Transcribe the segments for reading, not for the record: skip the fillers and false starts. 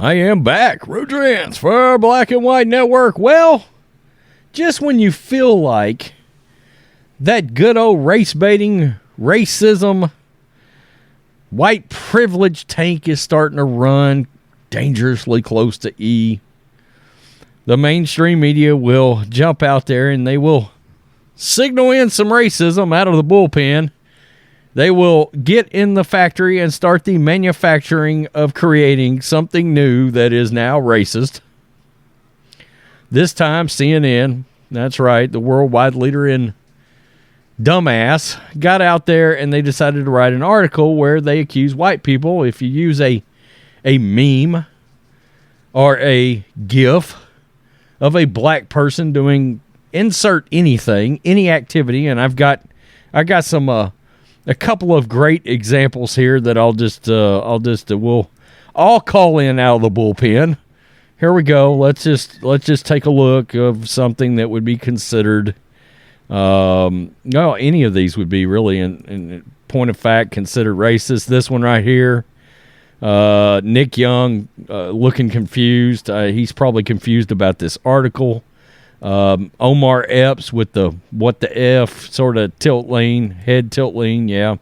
I am back, Rodrance for Black and White Network. Well, just when you feel like that good old race-baiting, racism, white privilege tank is starting to run dangerously close to E, the mainstream media will jump out there and they will signal in some racism out of the bullpen. They will get in the factory and start the manufacturing of creating something new that is now racist. This time, CNN, that's right, the worldwide leader in dumbass, got out there and they decided to write an article where they accuse white people, if you use a meme or a GIF of a black person doing insert anything, any activity, and I got some a couple of great examples here that we'll all call in out of the bullpen. Here we go. Let's just take a look of something that would be considered. No, any of these would be really, in point of fact, considered racist. This one right here, Nick Young, looking confused. He's probably confused about this article. Omar Epps with the what the F sort of head tilt lean, yeah.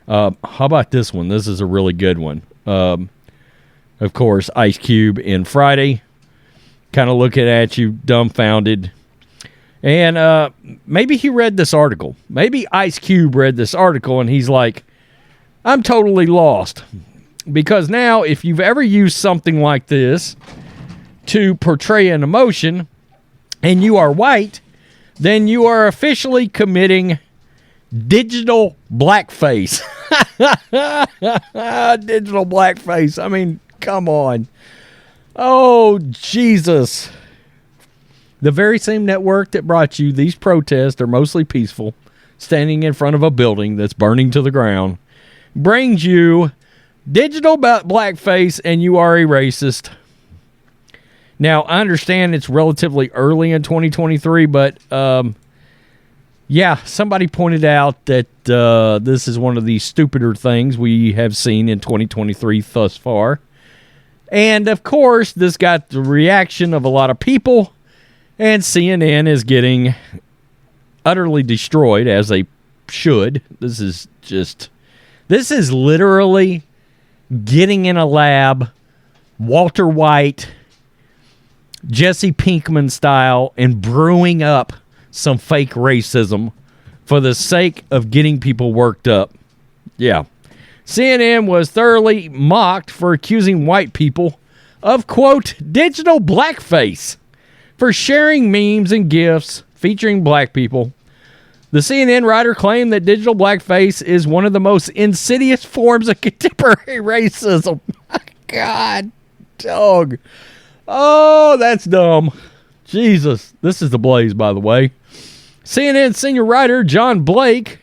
How about this one? This is a really good one. Of course, Ice Cube in Friday, kind of looking at you dumbfounded. And maybe he read this article. Maybe Ice Cube read this article and he's like, I'm totally lost. Because now, if you've ever used something like this to portray an emotion and you are white, then you are officially committing digital blackface. Digital blackface. I mean, come on. Oh, Jesus. The very same network that brought you these protests are mostly peaceful, standing in front of a building that's burning to the ground, brings you digital blackface and you are a racist. Now, I understand it's relatively early in 2023, but yeah, somebody pointed out that this is one of the stupider things we have seen in 2023 thus far. And, of course, this got the reaction of a lot of people, and CNN is getting utterly destroyed, as they should. This is literally getting in a lab, Walter White, Jesse Pinkman style, and brewing up some fake racism for the sake of getting people worked up. Yeah. CNN was thoroughly mocked for accusing white people of, quote, digital blackface for sharing memes and GIFs featuring black people. The CNN writer claimed that digital blackface is one of the most insidious forms of contemporary racism. God, dog. Oh, that's dumb. Jesus. This is The Blaze, by the way. CNN senior writer John Blake.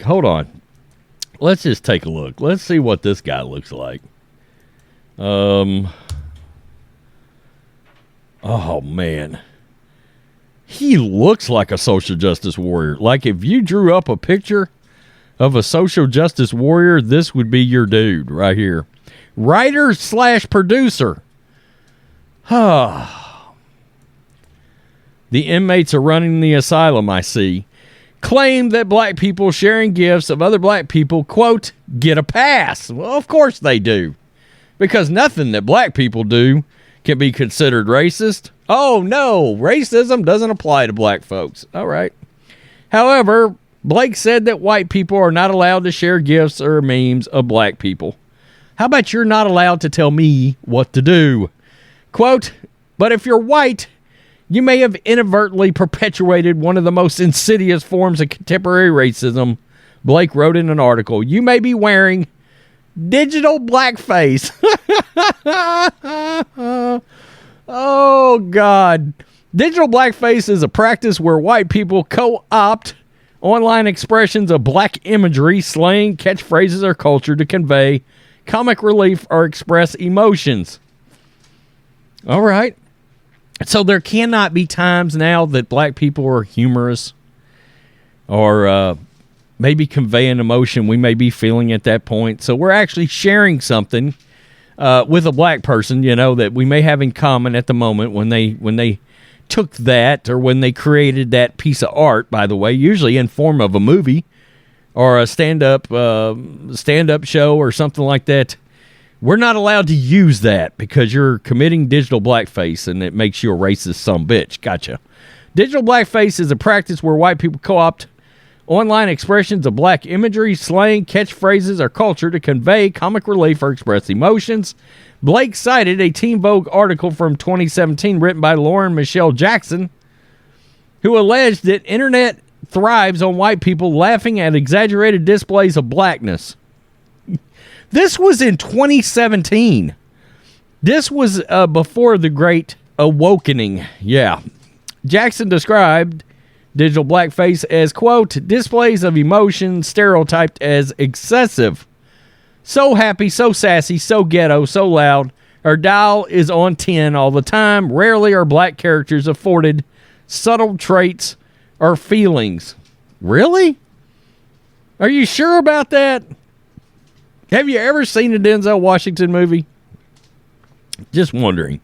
Hold on. Let's just take a look. Let's see what this guy looks like. Oh, man. He looks like a social justice warrior. Like if you drew up a picture of a social justice warrior, this would be your dude right here. Writer/producer. The inmates are running the asylum, I see, claim that black people sharing gifts of other black people, quote, get a pass. Well, of course they do. Because nothing that black people do can be considered racist. Oh, no, racism doesn't apply to black folks. All right. However, Blake said that white people are not allowed to share gifts or memes of black people. How about you're not allowed to tell me what to do? Quote, but if you're white, you may have inadvertently perpetuated one of the most insidious forms of contemporary racism, Blake wrote in an article. You may be wearing digital blackface. Oh, God. Digital blackface is a practice where white people co-opt online expressions of black imagery, slang, catchphrases, or culture to convey comic relief or express emotions. All right. So there cannot be times now that black people are humorous or maybe convey an emotion we may be feeling at that point. So we're actually sharing something with a black person, that we may have in common at the moment when they took that, or when they created that piece of art, by the way, usually in form of a movie or a stand-up show or something like that. We're not allowed to use that because you're committing digital blackface, and it makes you a racist sumbitch. Gotcha. Digital blackface is a practice where white people co-opt online expressions of black imagery, slang, catchphrases, or culture to convey comic relief or express emotions. Blake cited a Teen Vogue article from 2017 written by Lauren Michelle Jackson, who alleged that internet thrives on white people laughing at exaggerated displays of blackness. This was in 2017. This was before the Great Awakening. Yeah. Jackson described digital blackface as, quote, displays of emotion stereotyped as excessive. So happy, so sassy, so ghetto, so loud. Our dial is on 10 all the time. Rarely are black characters afforded subtle traits or feelings. Really? Are you sure about that? Have you ever seen a Denzel Washington movie? Just wondering.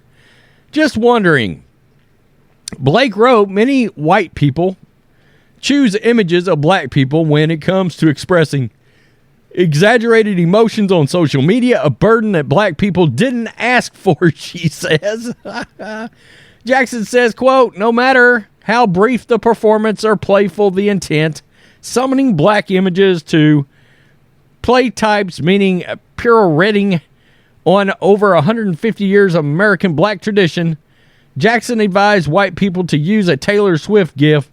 Blake wrote, many white people choose images of black people when it comes to expressing exaggerated emotions on social media, a burden that black people didn't ask for, she says. Jackson says, quote, no matter how brief the performance or playful the intent, summoning black images to play types, meaning pirouetting on over 150 years of American black tradition, Jackson advised white people to use a Taylor Swift gif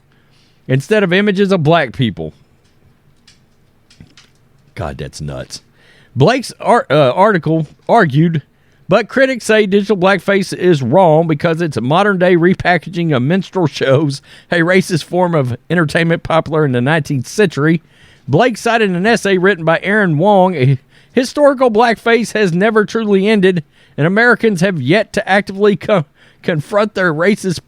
instead of images of black people. God, that's nuts. Blake's article argued, but critics say digital blackface is wrong because it's a modern-day repackaging of minstrel shows, a racist form of entertainment popular in the 19th century. Blake cited an essay written by Aaron Wong. A historical blackface has never truly ended, and Americans have yet to actively confront their racist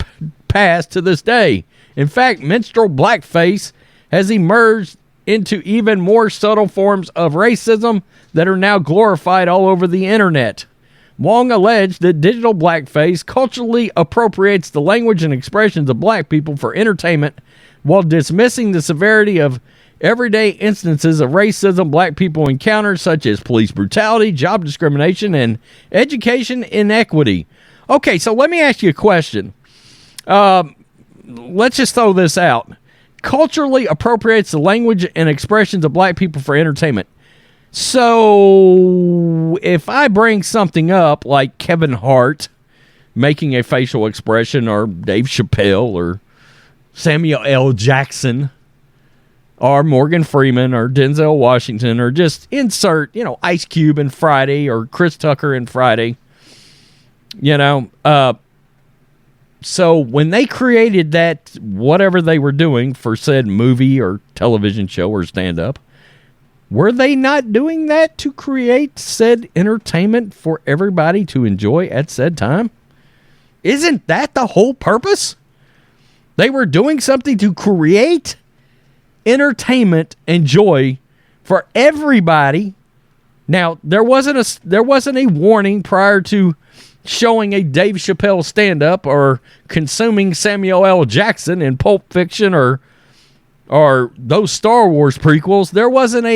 past to this day. In fact, minstrel blackface has emerged into even more subtle forms of racism that are now glorified all over the internet. Wong alleged that digital blackface culturally appropriates the language and expressions of black people for entertainment while dismissing the severity of everyday instances of racism black people encounter, such as police brutality, job discrimination, and education inequity. Okay, so let me ask you a question. Let's just throw this out. Culturally appropriates the language and expressions of black people for entertainment. So if I bring something up like Kevin Hart making a facial expression, or Dave Chappelle, or Samuel L. Jackson, or Morgan Freeman, or Denzel Washington, or just insert, Ice Cube in Friday, or Chris Tucker in Friday, so when they created that, whatever they were doing for said movie or television show or stand-up, were they not doing that to create said entertainment for everybody to enjoy at said time? Isn't that the whole purpose? They were doing something to create entertainment and joy for everybody. Now, there wasn't a warning prior to showing a Dave Chappelle stand-up or consuming Samuel L. Jackson in Pulp Fiction or those Star Wars prequels. There wasn't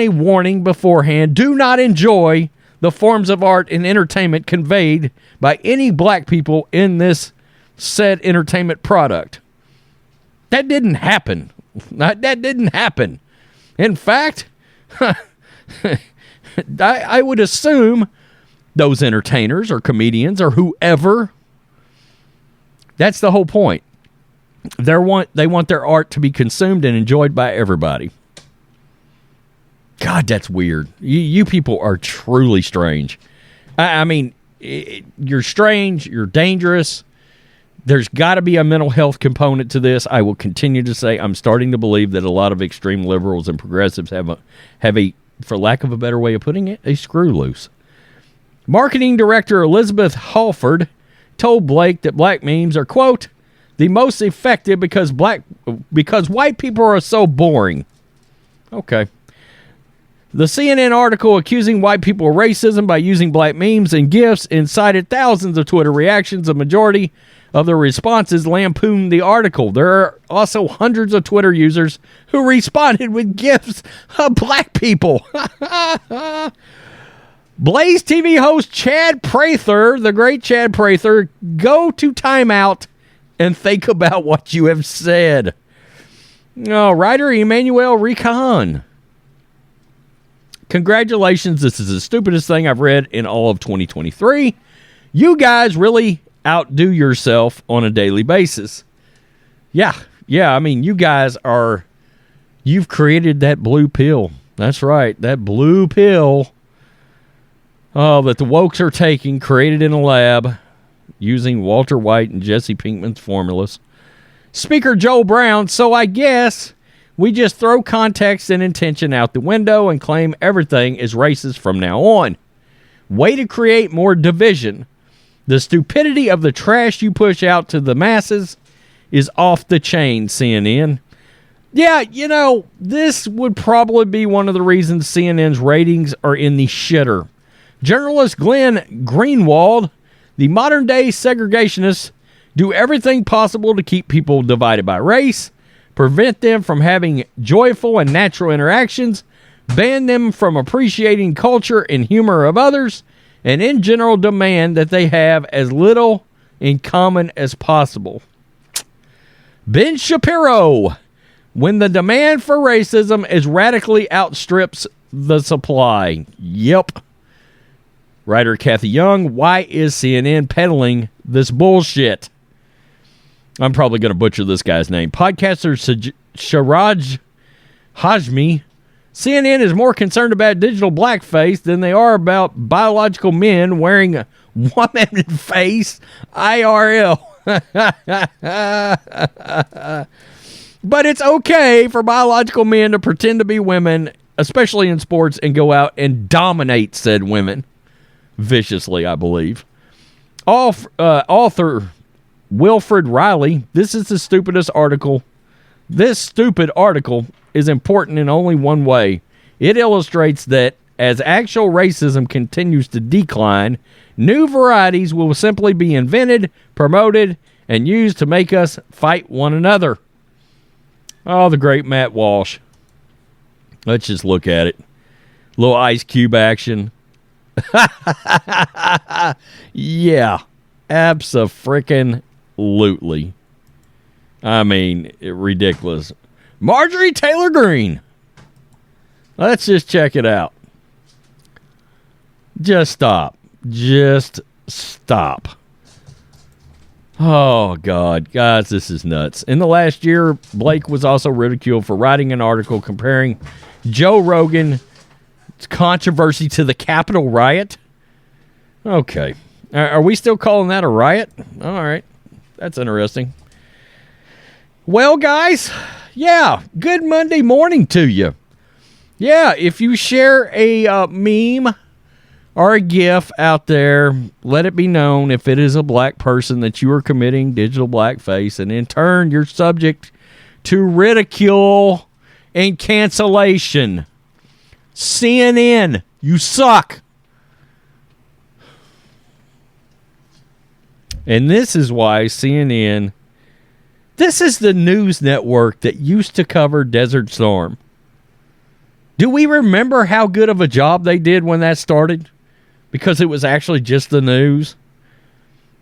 a warning beforehand. Do not enjoy the forms of art and entertainment conveyed by any black people in this said entertainment product. That didn't happen. That didn't happen. In fact, I would assume those entertainers or comedians or whoever, that's the whole point. They want their art to be consumed and enjoyed by everybody. God, that's weird. You people are truly strange. I mean, you're strange. You're dangerous. There's got to be a mental health component to this. I will continue to say I'm starting to believe that a lot of extreme liberals and progressives have a, for lack of a better way of putting it, a screw loose. Marketing director Elizabeth Halford told Blake that black memes are, quote, the most effective because white people are so boring. Okay. The CNN article accusing white people of racism by using black memes and GIFs incited thousands of Twitter reactions. A majority of the responses lampooned the article. There are also hundreds of Twitter users who responded with GIFs of black people. Blaze TV host Chad Prather, the great Chad Prather, go to timeout and think about what you have said. Writer Emmanuel Recon. Congratulations, this is the stupidest thing I've read in all of 2023. You guys really outdo yourself on a daily basis. Yeah, I mean, you guys you've created that blue pill. That's right, that blue pill that the wokes are taking, created in a lab, using Walter White and Jesse Pinkman's formulas. Speaker Joel Brown, so I guess we just throw context and intention out the window and claim everything is racist from now on. Way to create more division. The stupidity of the trash you push out to the masses is off the chain, CNN. Yeah, this would probably be one of the reasons CNN's ratings are in the shitter. Journalist Glenn Greenwald, the modern-day segregationists, do everything possible to keep people divided by race, prevent them from having joyful and natural interactions, ban them from appreciating culture and humor of others, and in general demand that they have as little in common as possible. Ben Shapiro, when the demand for racism is radically outstrips the supply. Yep. Writer Kathy Young, why is CNN peddling this bullshit? I'm probably going to butcher this guy's name. Podcaster Sharaj Hajmi, CNN is more concerned about digital blackface than they are about biological men wearing a woman face IRL. But it's okay for biological men to pretend to be women, especially in sports, and go out and dominate said women. Viciously, I believe. Author Wilfred Riley, this is the stupidest article. This stupid article is important in only one way. It illustrates that as actual racism continues to decline, new varieties will simply be invented, promoted, and used to make us fight one another. Oh, the great Matt Walsh. Let's just look at it. Little Ice Cube action. Yeah, abso-frickin-lutely. I mean, ridiculous. Marjorie Taylor Greene. Let's just check it out. Just stop. Just stop. Oh, God. Guys, this is nuts. In the last year, Blake was also ridiculed for writing an article comparing Joe Rogan's controversy to the Capitol riot. Okay. Are we still calling that a riot? All right. That's interesting. Well, guys, yeah, good Monday morning to you. Yeah, if you share a meme or a GIF out there, let it be known if it is a black person that you are committing digital blackface, and in turn, you're subject to ridicule and cancellation. CNN, you suck. And this is why CNN, this is the news network that used to cover Desert Storm. Do we remember how good of a job they did when that started? Because it was actually just the news.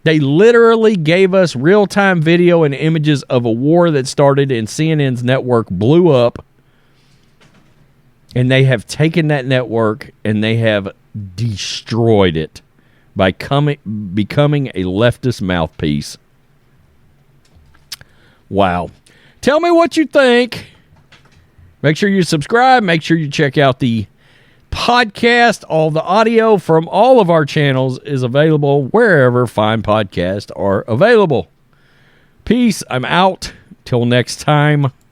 They literally gave us real-time video and images of a war that started and CNN's network blew up. And they have taken that network and they have destroyed it by becoming a leftist mouthpiece. Wow. Tell me what you think. Make sure you subscribe. Make sure you check out the podcast. All the audio from all of our channels is available wherever fine podcasts are available. Peace. I'm out. Till next time.